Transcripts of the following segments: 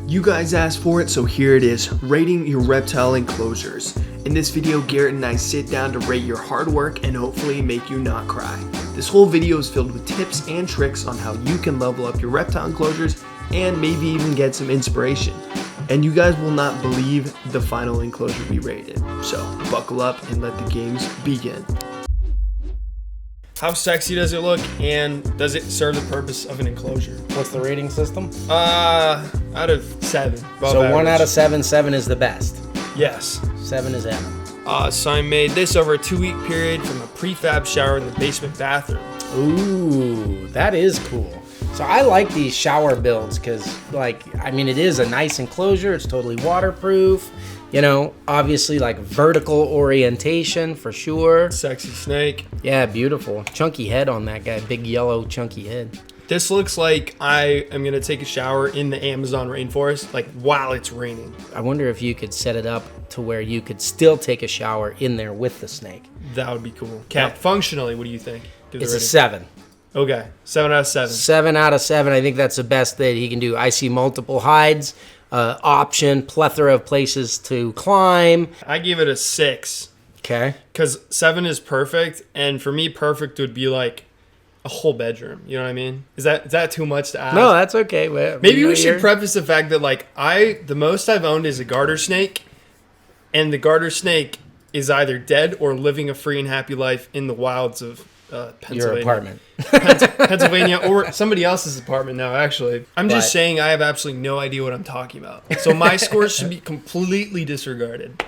You guys asked for it, so here it is, rating your reptile enclosures. In this video, Garrett and I sit down to rate your hard work and hopefully make you not cry. This whole video is filled with tips and tricks on how you can level up your reptile enclosures and maybe even get some inspiration. And you guys will not believe the final enclosure we rated. So buckle up and let the games begin. How sexy does it look, and does it serve the purpose of an enclosure? What's the rating system? Out of 7. So average. 1 out of 7, 7 is the best. Yes. 7 is heaven. So I made this over a 2-week period from a prefab shower in the basement bathroom. Ooh, that is cool. So I like these shower builds because, it is a nice enclosure. It's totally waterproof. You know, obviously vertical orientation for sure. Sexy snake. Yeah, beautiful. Chunky head on that guy. Big yellow chunky head. This looks like I am going to take a shower in the Amazon rainforest, while it's raining. I wonder if you could set it up to where you could still take a shower in there with the snake. That would be cool. Cat, functionally, what do you think? It's a 7. Okay, 7 out of 7. 7 out of 7. I think that's the best that he can do. I see multiple hides. Option, plethora of places to climb. I give it a 6. Okay. Because 7 is perfect, and for me, perfect would be a whole bedroom. You know what I mean? Is that too much to ask? No, that's okay. Maybe we should preface the fact that the most I've owned is a garter snake, and the garter snake is either dead or living a free and happy life in the wilds of Pennsylvania. Your apartment. Pennsylvania, or somebody else's apartment now, actually. I'm just saying I have absolutely no idea what I'm talking about. So my score should be completely disregarded.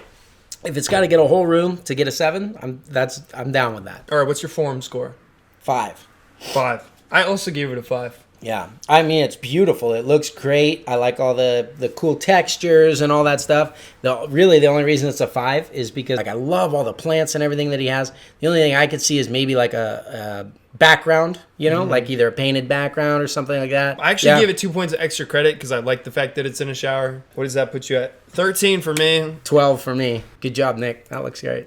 If it's got to get a whole room to get a 7, I'm down with that. All right, what's your forum score? 5. 5. I also gave it a 5. Yeah. I mean, it's beautiful. It looks great. I like all the cool textures and all that stuff. The only reason it's a 5 is because I love all the plants and everything that he has. The only thing I could see is maybe a background, either a painted background or something like that. I actually gave it 2 points of extra credit because I like the fact that it's in a shower. What does that put you at? 13 for me. 12 for me. Good job, Nick. That looks great.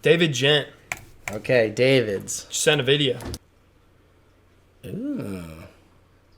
David Gent. Okay, David's. Sent a video. Ooh.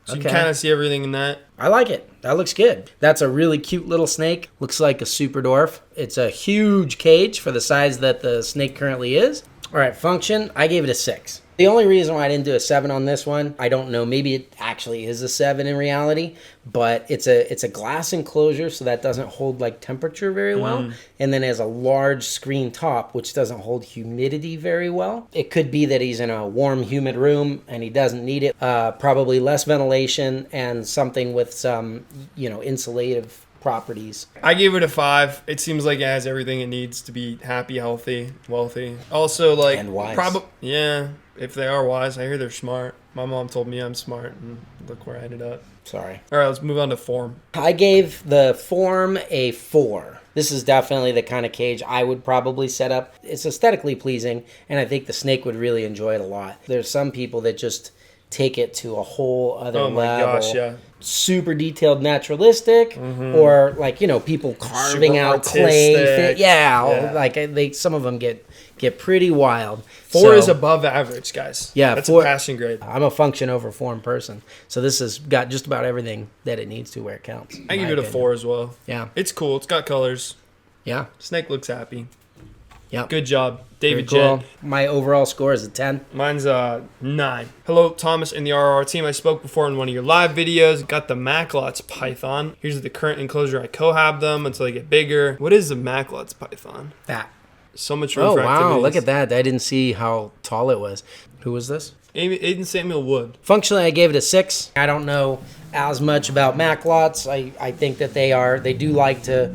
So you can kind of see everything in that. I like it. That looks good. That's a really cute little snake. Looks like a super dwarf. It's a huge cage for the size that the snake currently is. All right, function, I gave it a 6. The only reason why I didn't do a 7 on this one, I don't know, maybe it actually is a 7 in reality, but it's a glass enclosure, so that doesn't hold temperature very well, and then it has a large screen top, which doesn't hold humidity very well. It could be that he's in a warm, humid room and he doesn't need it. Probably less ventilation and something with some, insulative properties. I gave it a 5. It seems like it has everything it needs to be happy, healthy, wealthy. Also, and wise. Yeah, if they are wise. I hear they're smart. My mom told me I'm smart, and look where I ended up. Sorry. All right, let's move on to form. I gave the form a 4. This is definitely the kind of cage I would probably set up. It's aesthetically pleasing, and I think the snake would really enjoy it a lot. There's some people that just take it to a whole other level. Oh my gosh, yeah. Super detailed naturalistic, or people carving super out artistic. clay. Some of them get pretty wild. 4 is above average, guys. Yeah, that's 4, a passing grade. I'm a function over form person, so this has got just about everything that it needs to where it counts. I give it a 4 as well. Yeah, it's cool. It's got colors. Yeah, snake looks happy. Yeah, good job, David cool. Jen. My overall score is a 10. Mine's 9. Hello, Thomas and the RR team. I spoke before in one of your live videos. Got the Macklots python. Here's the current enclosure. I cohab them until they get bigger. What is the Macklots python? That. So much room for activities. Oh, wow. Look at that. I didn't see how tall it was. Who was this? Aiden Samuel Wood. Functionally, I gave it a 6. I don't know as much about Macklots. I think that they do like to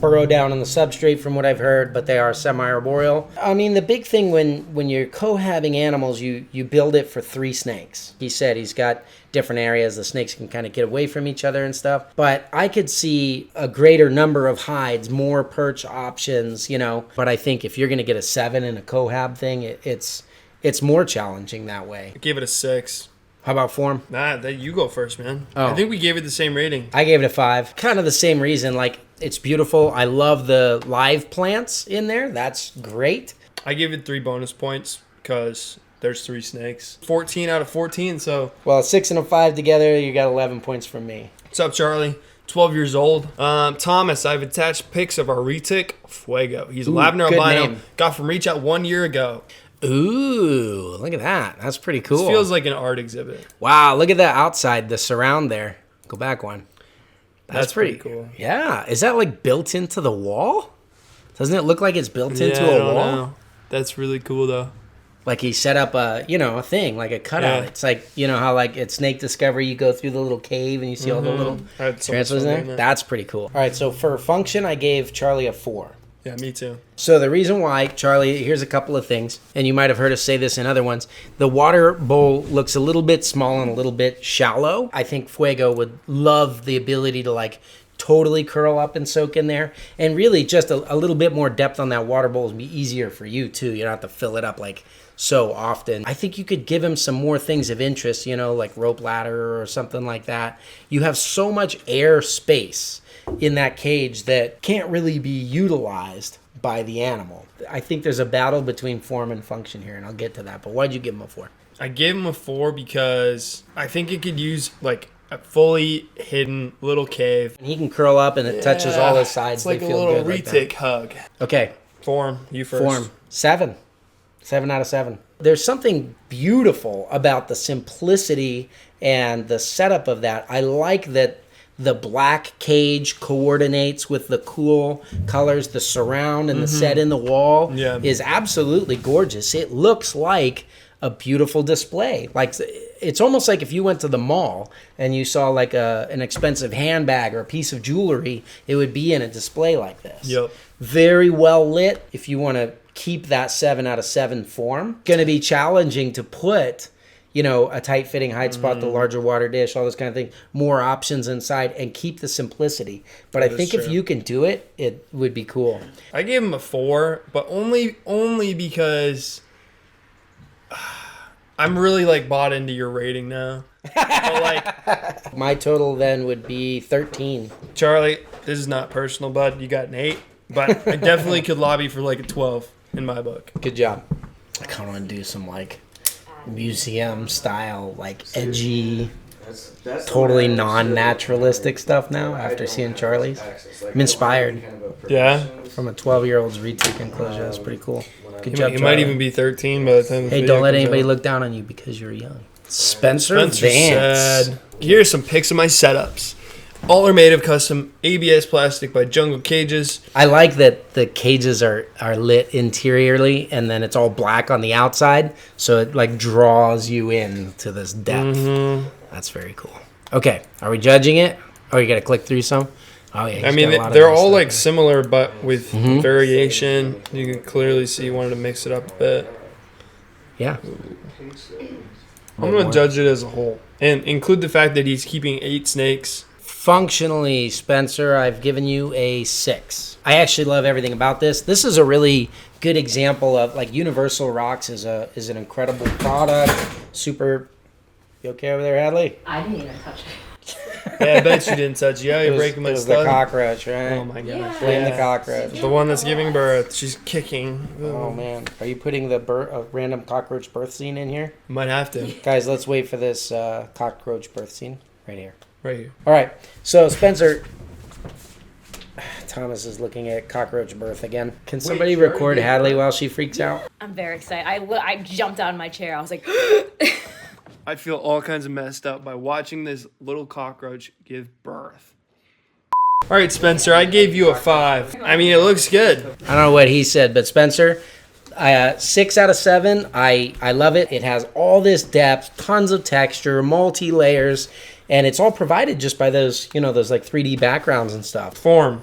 burrow down on the substrate from what I've heard, but they are semi-arboreal. I mean, the big thing when you're cohabbing animals, you build it for 3 snakes. He said he's got different areas the snakes can kind of get away from each other and stuff. But I could see a greater number of hides, more perch options, But I think if you're going to get a 7 in a cohab thing, it's more challenging that way. I gave it a 6. How about form? Nah, you go first, man. Oh. I think we gave it the same rating. I gave it a 5. Kind of the same reason. It's beautiful. I love the live plants in there. That's great. I gave it 3 bonus points because there's 3 snakes. 14 out of 14, so... Well, 6 and a 5 together, you got 11 points from me. What's up, Charlie? 12 years old. Thomas, I've attached pics of our retic, Fuego. He's a lavender good albino. name. Got from Reach Out 1 year ago. Ooh, look at that. That's pretty cool. This feels like an art exhibit. Wow, look at that outside, the surround there. Go back one. That's pretty cool. Yeah. Is that like built into the wall? Doesn't it look like it's built into a wall? Know. That's really cool, though. Like he set up a, a thing, like a cutout. Yeah. It's like, how like at Snake Discovery, you go through the little cave and you see all the little transfers there. That's pretty cool. All right, so for function, I gave Charlie a 4. Yeah, me too. So the reason why, Charlie, here's a couple of things, and you might have heard us say this in other ones. The water bowl looks a little bit small and a little bit shallow. I think Fuego would love the ability to like totally curl up and soak in there. And really just a little bit more depth on that water bowl would be easier for you too. You don't have to fill it up like so often. I think you could give him some more things of interest, like rope ladder or something like that. You have so much air space in that cage that can't really be utilized by the animal. I think there's a battle between form and function here, and I'll get to that. But why'd you give him a 4? I gave him a 4 because I think it could use like a fully hidden little cave. And he can curl up and it touches all his sides. It's like a little retic hug. Okay. Form, you first. Form. 7. 7 out of 7. There's something beautiful about the simplicity and the setup of that. I like that the black cage coordinates with the cool colors. The surround and the set in the wall is absolutely gorgeous. It looks like a beautiful display. Like it's almost like if you went to the mall and you saw like an expensive handbag or a piece of jewelry, it would be in a display like this. Yep. Very well lit. If you want to keep that 7 out of 7 form, going to be challenging to put a tight-fitting hide spot, the larger water dish, all this kind of thing, more options inside, and keep the simplicity. But I think if you can do it, it would be cool. I gave him a 4, but only because I'm really like bought into your rating now. But, my total then would be 13. Charlie, this is not personal, bud. You got an 8, but I definitely could lobby for like a 12 in my book. Good job. I kind of want to do some like museum style, like edgy, totally non-naturalistic stuff now after seeing Charlie's. I'm inspired. Yeah? From a 12-year-old's retic enclosure. That's pretty cool. Good job, He might even be 13 by the time. Hey, don't let anybody look down on you because you're young. Spencer Vance said, here's some pics of my setups. All are made of custom ABS plastic by Jungle Cages. I like that the cages are lit interiorly and then it's all black on the outside, so it like draws you in to this depth. That's very cool. Okay, are we judging it? Oh, you got to click through some? Oh yeah. I mean, they're all like similar, but with variation. You can clearly see you wanted to mix it up a bit. Yeah. I'm going to judge it as a whole and include the fact that he's keeping 8 snakes. Functionally, Spencer, I've given you a 6. I actually love everything about this. This is a really good example of like Universal Rocks is an incredible product. Super. You okay over there, Hadley? I didn't even touch it. Yeah, I bet you didn't touch it. Yeah, you're breaking my stud. stud. The cockroach, right? Oh my gosh. Blame the cockroach. The one that's giving birth. She's kicking. Oh man. Are you putting a random cockroach birth scene in here? Might have to. Guys, let's wait for this cockroach birth scene right here. Right here. All right. So, Spencer, Thomas is looking at cockroach birth again. Can somebody record Hadley while she freaks out? I'm very excited. I jumped out of my chair. I was like, I feel all kinds of messed up by watching this little cockroach give birth. All right, Spencer, I gave you a 5. I mean, it looks good. I don't know what he said, but Spencer, 6 out of 7. I love it. It has all this depth, tons of texture, multi-layers, and it's all provided just by those, those like 3D backgrounds and stuff. Form.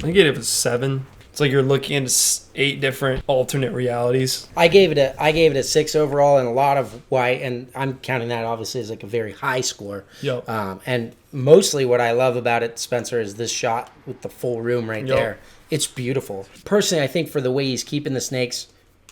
I gave it a 7. It's like you're looking into 8 different alternate realities. I gave it a 6 overall, and a lot of why, and I'm counting that obviously as like a very high score. Yep. And mostly what I love about it, Spencer, is this shot with the full room right there. It's beautiful. Personally, I think for the way he's keeping the snakes,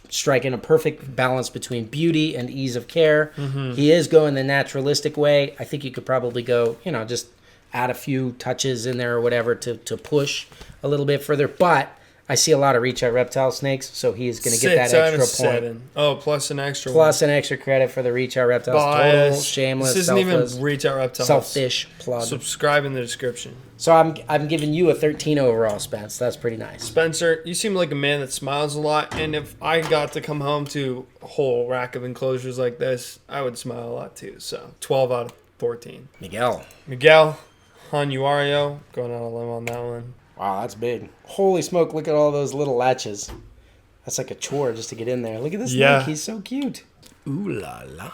striking a perfect balance between beauty and ease of care. He is going the naturalistic way. I think you could probably go, just add a few touches in there or whatever to push a little bit further. But I see a lot of reach out reptile snakes, so he is going to get that 6 out of extra point. 7. Oh, plus an extra Plus an extra credit for the reach out reptiles. Bias. Total shameless, This isn't selfless, even reach out reptiles. selfish plug. Subscribe in the description. So I'm giving you a 13 overall, Spence. That's pretty nice. Spencer, you seem like a man that smiles a lot, and if I got to come home to a whole rack of enclosures like this, I would smile a lot too. So 12 out of 14. Miguel Hanuario, going on a limb on that one. Wow, that's big. Holy smoke, look at all those little latches. That's like a chore just to get in there. Look at this snake. He's so cute. Ooh la la.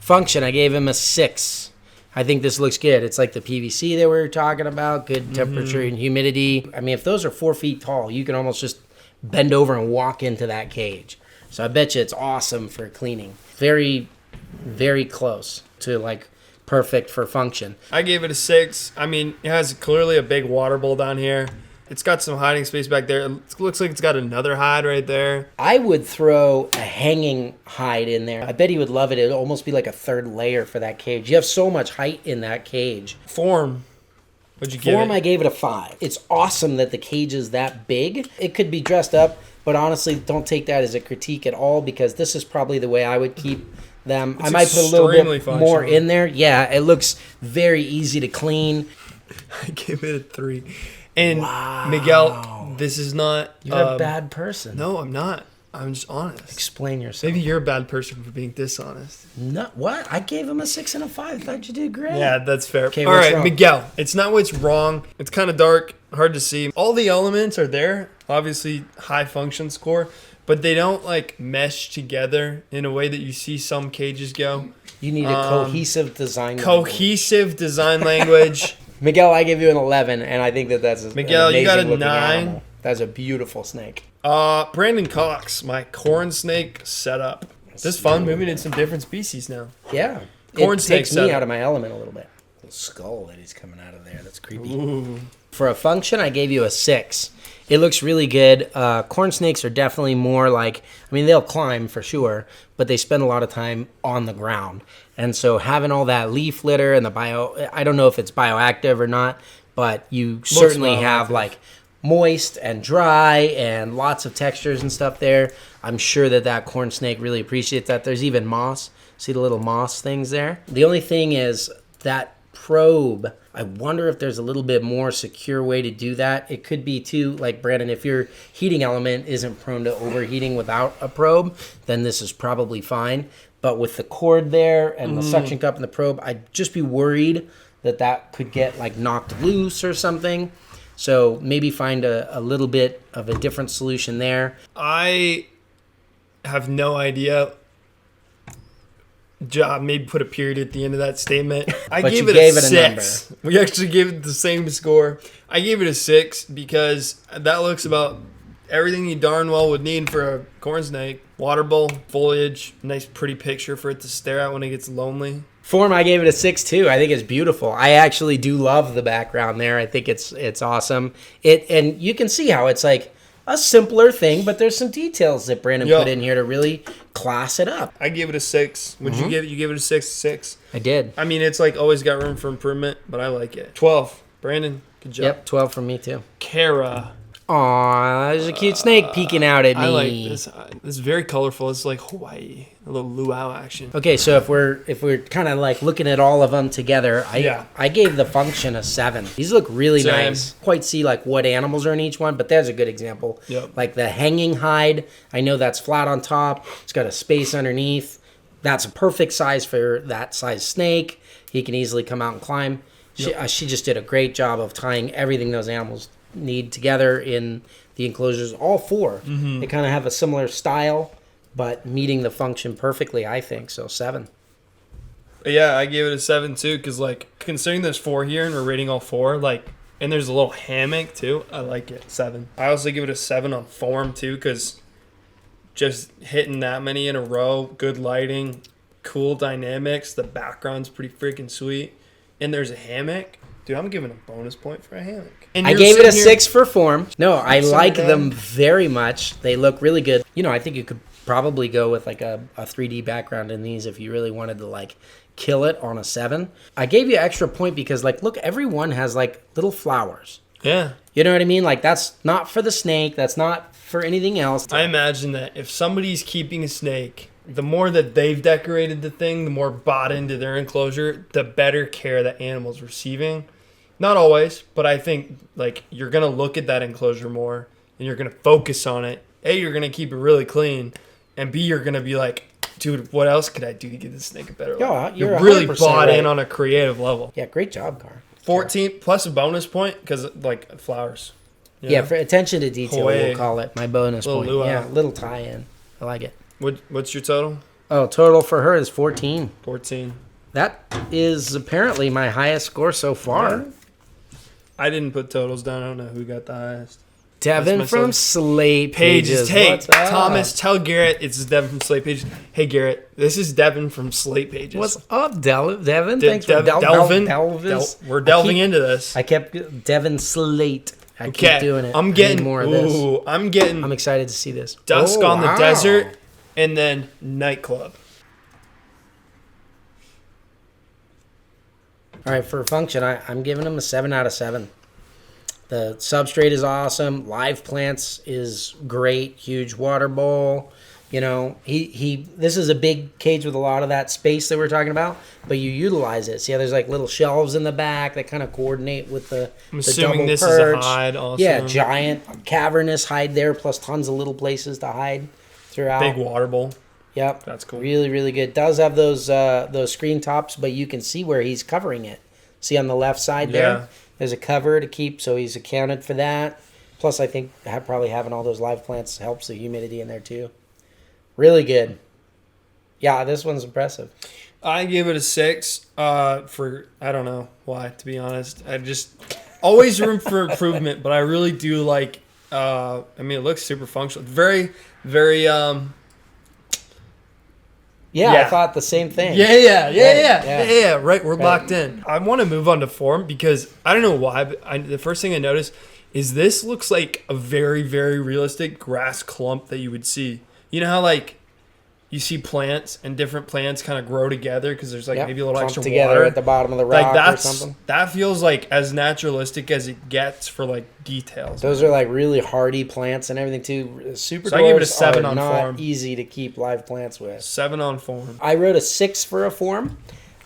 Function, I gave him a 6. I think this looks good. It's like the PVC that we were talking about. Good temperature and humidity. I mean, if those are 4 feet tall, you can almost just bend over and walk into that cage. So I bet you it's awesome for cleaning. Very, very close to like perfect for function. I gave it a 6. I mean, it has clearly a big water bowl down here. It's got some hiding space back there. It looks like it's got another hide right there. I would throw a hanging hide in there. I bet he would love it. It would almost be like a third layer for that cage. You have so much height in that cage. Form. What'd you give it? Form, I gave it a 5. It's awesome that the cage is that big. It could be dressed up, but honestly, don't take that as a critique at all because this is probably the way I would keep them. It's I might put a little bit extremely more functional. in there. Yeah, it looks very easy to clean. I gave it a 3. And Wow. Miguel, this is not... You're a bad person. No, I'm not. I'm just honest. Explain yourself. Maybe you're a bad person for being dishonest. No, what? I gave him a 6 and a 5. I thought you did great. Yeah, that's fair. Okay, all what's right, wrong? Miguel. It's not what's wrong. It's kind of dark, hard to see. All the elements are there. Obviously, high function score, but they don't like mesh together in a way that you see some cages go. You need a cohesive design. Cohesive design language. Miguel, I give you an 11, and I think that's an Miguel, you got a amazing-looking 9. animal. That's a beautiful snake. Brandon Cox, my corn snake setup. This is fun. Moving in some different species now. Yeah. Corn it snake takes me setup. out of my element a little bit. The skull that he's coming out of there. That's creepy. Ooh. For a function, I gave you a 6. It looks really good. Corn snakes are definitely more like, I mean, they'll climb for sure, but they spend a lot of time on the ground. And so having all that leaf litter and the I don't know if it's bioactive or not, but you certainly have like moist and dry and lots of textures and stuff there. I'm sure that corn snake really appreciates that. There's even moss. See the little moss things there? The only thing is that probe, I wonder if there's a little bit more secure way to do that. It could be too, like Brandon, if your heating element isn't prone to overheating without a probe, then this is probably fine. But with the cord there and the suction cup and the probe, I'd just be worried that could get like knocked loose or something. So maybe find a little bit of a different solution there. I have no idea. Maybe put a period at the end of that statement. I But gave you it gave a it a 6. We actually gave it the same score. I gave it a 6 because that looks about everything you darn well would need for a corn snake. Water bowl, foliage, nice pretty picture for it to stare at when it gets lonely. Form, I gave it a 6 too. I think it's beautiful. I actually do love the background there. I think it's awesome. And you can see how it's like a simpler thing, but there's some details that Brandon put in here to really class it up. I gave it a 6. Would you give it? You gave it a 6? 6. I did. I mean, it's like always got room for improvement, but I like it. 12. Brandon, good job. Yep, 12 from me too. Kara. Aw, there's a cute snake peeking out at me. I like this. This is very colorful. It's like Hawaii, a little luau action. Okay, so if we're kind of like looking at all of them together, I gave the function a 7. These look really Same. nice. Quite see like what animals are in each one, but there's a good example. Yep. Like the hanging hide, I know that's flat on top. It's got a space underneath. That's a perfect size for that size snake. He can easily come out and climb. She just did a great job of tying everything those animals need together in the enclosures. All 4. They kind of have a similar style, but meeting the function perfectly, I think. So 7. Yeah, I gave it a 7 too, because like considering there's 4 here and we're rating all 4, like, and there's a little hammock too. I like it. 7. I also give it a 7 on form too, because just hitting that many in a row, good lighting, cool dynamics. The background's pretty freaking sweet, and there's a hammock. Dude, I'm giving a bonus point for a hammock. And I gave it a 6 for form. No, I like them very much. They look really good. You know, I think you could probably go with like a 3D background in these if you really wanted to like kill it on a 7. I gave you an extra point because like, look, every one has like little flowers. Yeah. You know what I mean? Like, that's not for the snake. That's not for anything else. I imagine that if somebody's keeping a snake, the more that they've decorated the thing, the more bought into their enclosure, the better care that animal's receiving. Not always, but I think like you're gonna look at that enclosure more and you're gonna focus on it. A, you're gonna keep it really clean, and B, you're gonna be like, dude, what else could I do to give this snake a better life? Yeah, you're really 100% bought in right. on a creative level. Yeah, great job, Car. 14 plus a bonus point because like flowers. You Yeah, know? for attention to detail, Hawaii. we'll call it my bonus Little point. luau. Yeah, little tie-in. I like it. What's your total? Oh, total for her is 14. 14. That is apparently my highest score so far. Yeah. I didn't put totals down. I don't know who got the highest. Devin That's from myself. Slate Pages. Hey, What's up? Thomas, tell Garrett it's Devin from Slate Pages. Hey, Garrett, this is Devin from Slate Pages. What's up, Devin? De- Thanks for Delvin. Delvis. We're delving into this. I kept Devin Slate. I Okay, keep doing it. I'm I need getting more of this. Ooh, I'm getting I'm excited to see this. Dusk Oh, on the wow. Desert, and then Nightclub. All right, for function, I'm giving him a 7 out of 7. The substrate is awesome. Live plants is great. Huge water bowl. You know, this is a big cage with a lot of that space that we're talking about, but you utilize it. See how there's like little shelves in the back that kind of coordinate with the I'm the assuming double this perch. is a hide also. Yeah, giant cavernous hide there, plus tons of little places to hide throughout. Big water bowl. Yep, That's cool. Really, really good. Does have those screen tops, but you can see where he's covering it. See on the left side Yeah. there, there's a cover to keep, so he's accounted for that. Plus, I think probably having all those live plants helps the humidity in there too. Really good. Yeah, this one's impressive. I give it a 6 for, I don't know why, to be honest. I just, always room for improvement, but I really do like, I mean, it looks super functional. Very, very, Yeah, Yeah. I thought the same thing. yeah. Right, we're Right. locked in. I want to move on to form because I don't know why, but the first thing I noticed is this looks like a very, very realistic grass clump that you would see. You know how like you see plants and different plants kind of grow together because there's like Yep, maybe a little clumped extra together water at the bottom of the rock like or something. that feels like as naturalistic as it gets for like details. Those are like really hardy plants and everything too. Super So I give it a dwarfs 7 are on not form. easy to keep live plants with. 7 on form. I wrote a 6 for a form.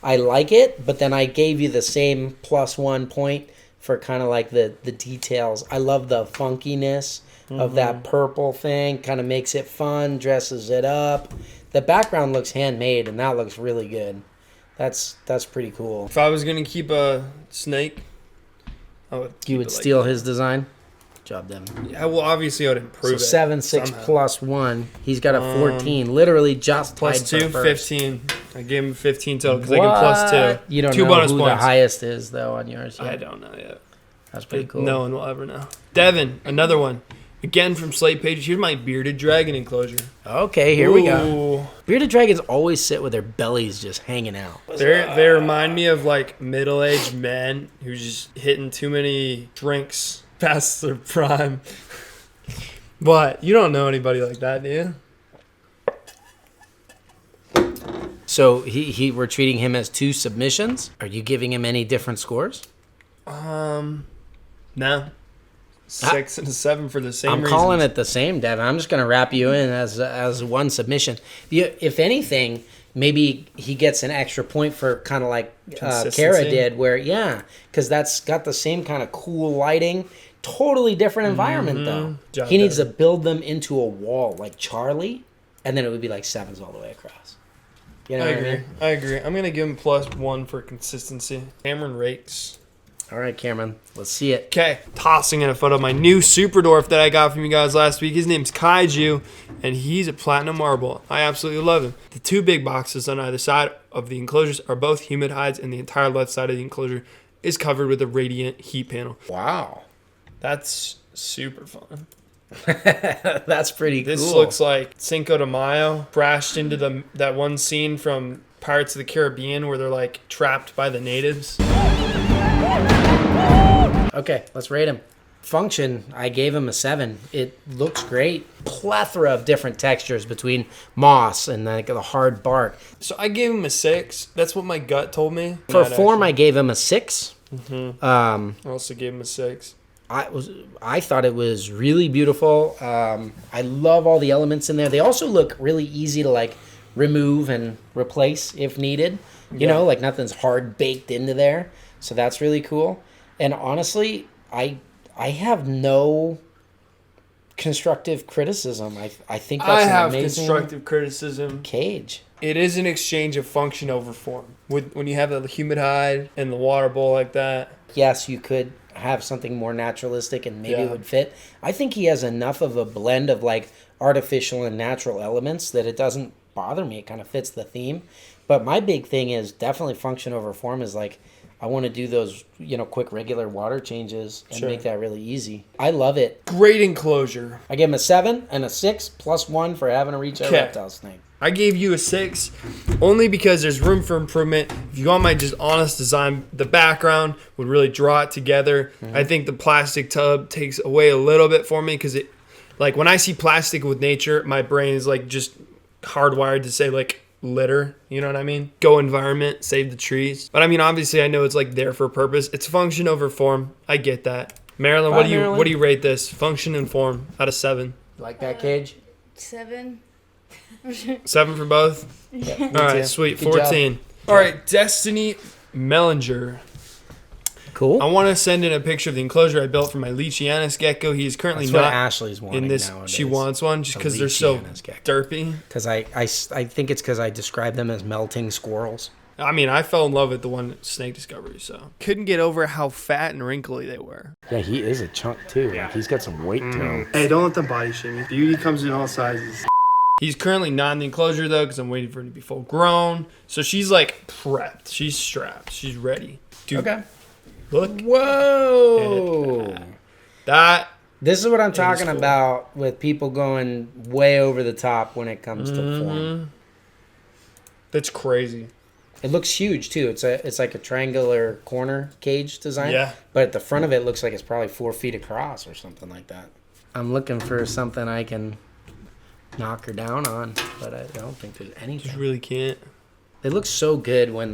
I like it, but then I gave you the same +1 point for kind of like the details. I love the funkiness of that purple thing. Kind of makes it fun, dresses it up. The background looks handmade, and that looks really good. That's pretty cool. If I was gonna keep a snake, I would. You would steal his design? Good job, Devin. Yeah, well, obviously I would improve So it. 7, 6 somehow. plus 1. He's got a 14. Literally just Plus tied for 2, first. 15. I gave him 15 total because I give plus 2. You don't 2 know bonus who points. the highest is, though, on yours yet. I don't know yet. That's pretty cool. No one will ever know. Devin, another one. Again from Slate Pages. Here's my bearded dragon enclosure. Okay, here we go. Ooh. Bearded dragons always sit with their bellies just hanging out. They remind me of like middle-aged men who's just hitting too many drinks past their prime. But you don't know anybody like that, do you? So we're treating him as 2 submissions. Are you giving him any different scores? No. 6 and a 7 for the same I'm reasons. calling it the same, Devin. I'm just going to wrap you in as 1 submission. If anything, maybe he gets an extra point for kind of like Consistency. Kara did, where, because that's got the same kind of cool lighting. Totally different environment, though. Job He needs done. to build them into a wall like Charlie, and then it would be like 7s all the way across. You know I what agree. I mean? I agree. I'm going to give him plus 1 for consistency. Cameron Rakes. All right, Cameron, let's see it. Okay, tossing in a photo of my new super dwarf that I got from you guys last week. His name's Kaiju, and he's a platinum marble. I absolutely love him. The 2 big boxes on either side of the enclosures are both humid hides, and the entire left side of the enclosure is covered with a radiant heat panel. Wow. That's super fun. That's pretty cool. This looks like Cinco de Mayo crashed into that one scene from Pirates of the Caribbean where they're like trapped by the natives. Okay, let's rate him. Function, I gave him a 7. It looks great. Plethora of different textures between moss and like the hard bark. So I gave him a 6. That's what my gut told me. For Not form, actually. I gave him a 6. I also gave him a 6. I thought it was really beautiful. I love all the elements in there. They also look really easy to like remove and replace if needed. You know, like nothing's hard baked into there. So that's really cool. And honestly, I have no constructive criticism. I think that's an amazing constructive criticism. cage. It is an exchange of function over form. When you have the humid hide and the water bowl like that. Yes, you could have something more naturalistic and maybe it Yeah. would fit. I think he has enough of a blend of like artificial and natural elements that it doesn't bother me. It kind of fits the theme. But my big thing is definitely function over form is like I want to do those, you know, quick regular water changes and Sure. make that really easy. I love it. Great enclosure. I give him a 7 and a 6 plus 1 for having to reach a Okay. reptile snake. I gave you a 6 only because there's room for improvement. If you want my just honest design, the background would really draw it together. I think the plastic tub takes away a little bit for me because it, like when I see plastic with nature, my brain is like just hardwired to say like litter, you know what I mean? Go environment, save the trees. But I mean, obviously I know it's like there for a purpose. It's function over form. I get that. Marilyn, Bye, what do you Marilyn. what do you rate this? Function and form out of 7. Like that cage? 7. 7 for both? Yeah. All right, sweet. Good 14. All right, Destiny Mellinger. Cool. I want to send in a picture of the enclosure I built for my Leachianus gecko. He is currently That's what not Ashley's wanting in this. nowadays. She wants one just A because they're so Leachianus gecko. derpy. Because I think it's because I describe them as melting squirrels. I mean, I fell in love with the one at Snake Discovery, so. Couldn't get over how fat and wrinkly they were. Yeah, he is a chunk too. Like he's got some weight to him. Hey, don't let them body shame you. Beauty comes in all sizes. He's currently not in the enclosure, though, because I'm waiting for him to be full grown. So she's, like, prepped. She's strapped. She's ready. Dude, Okay. look. Whoa. That This is what I'm talking cool. about with people going way over the top when it comes to form. That's crazy. It looks huge too. It's like a triangular corner cage design. Yeah. But at the front of it looks like it's probably 4 feet across or something like that. I'm looking for something I can knock her down on, but I don't think there's Just anything. really can't. They look so good when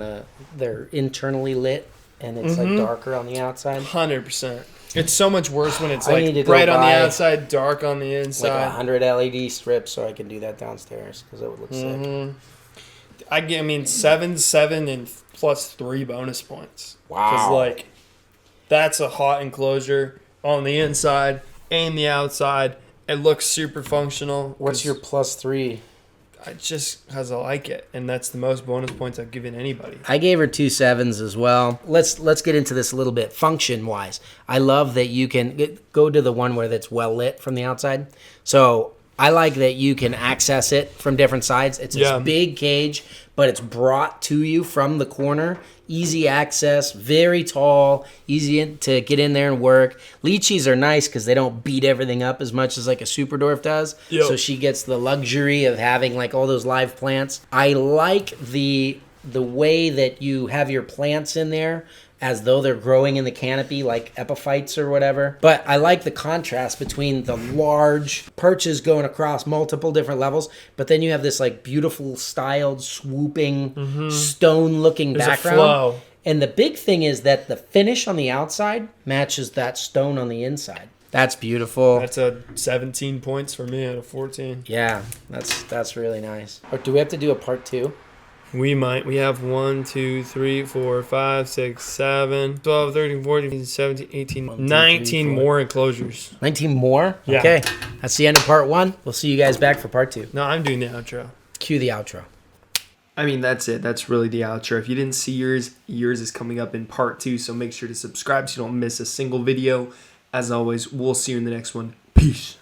they're internally lit and it's like darker on the outside. 100%. It's so much worse when it's I need to like go bright on the buy, outside, dark on the Like inside. 100 LED strips so I can do that downstairs because it would look sick. I mean, 7, and plus 3 bonus points. Wow. Because, like, that's a hot enclosure on the inside and the outside. It looks super functional. What's 'cause your plus 3? just because I like it. And that's the most bonus points I've given anybody. I gave her 2 7s as well. Let's get into this a little bit function wise. I love that you can go to the one where that's well lit from the outside. So I like that you can access it from different sides. It's this Yeah. big cage, but it's brought to you from the corner. Easy access, very tall, easy to get in there and work. Lychees are nice because they don't beat everything up as much as like a super dwarf does. Yep. So she gets the luxury of having like all those live plants. I like the way that you have your plants in there as though they're growing in the canopy like epiphytes or whatever. But I like the contrast between the large perches going across multiple different levels, but then you have this like beautiful styled swooping stone looking There's background. a flow. And the big thing is that the finish on the outside matches that stone on the inside. That's beautiful. That's a 17 points for me out of 14. Yeah, that's really nice. Or do we have to do a part 2? We might. We have 1, 2, 3, 4, 5, 6, 7, 12, 13, 14, 17, 18, 1, 2, 3, 19 4. more enclosures. 19 more? Yeah. Okay. That's the end of part 1. We'll see you guys back for part 2. No, I'm doing the outro. Cue the outro. I mean, that's it. That's really the outro. If you didn't see yours is coming up in part 2, so make sure to subscribe so you don't miss a single video. As always, we'll see you in the next one. Peace.